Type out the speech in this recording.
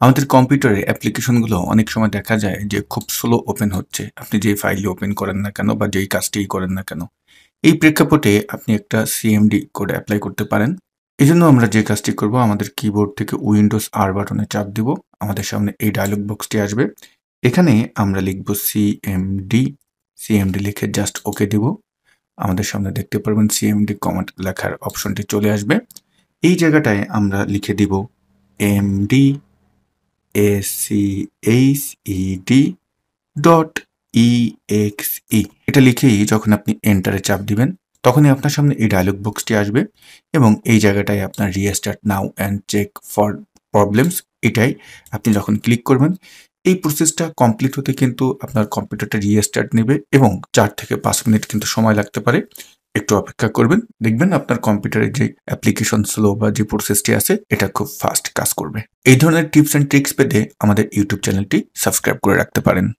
আমাদের কম্পিউটারে অ্যাপ্লিকেশনগুলো অনেক সময় দেখা যায় যে খুব স্লো ওপেন হচ্ছে। আপনি যেই ফাইলই ওপেন করেন না কেন বা যেই কাজটিই করেন না কেন। এই প্রেক্ষাপটে আপনি একটা সিএমডি কোড এপ্লাই করতে পারেন। এজন্য আমরা যে কাজটি করব আমাদের কিবোর্ড থেকে উইন্ডোজ আর বাটনে চাপ দিব। আমাদের সামনে এই ডায়ালগ বক্সটি আসবে। এখানে আমরা লিখব সিএমডি। সিএমডি লিখে জাস্ট ওকে দিব। আমাদের সামনে দেখতে পারবেন সিএমডি কমান্ড লেখার অপশনটি চলে আসবে। এই জায়গাটায় আমরা লিখে দিব এমডি ACHED.exe এটা লিখেই যখন আপনি এন্টারে চাপ দিবেন তখনই আপনার সামনে এই ডায়লগ বক্সটি আসবে এবং এই জায়গাটায় আপনার restart now and check for problems এটাই আপনি যখন ক্লিক করবেন এই প্রসেসটা কমপ্লিট হতে কিন্তু আপনার কম্পিউটারটা রিস্টার্ট নেবে এবং 4 থেকে 5 মিনিট কিন্তু সময় লাগতে পারে। একটু অপেক্ষা করবেন। দেখবেন আপনার কম্পিউটারে যে অ্যাপ্লিকেশন স্লো বা যে প্রসেসটি আছে এটা খুব ফাস্ট কাজ করবে। এই ধরনের টিপস অ্যান্ড ট্রিক্স পেতে আমাদের ইউটিউব চ্যানেলটি সাবস্ক্রাইব করে রাখতে পারেন।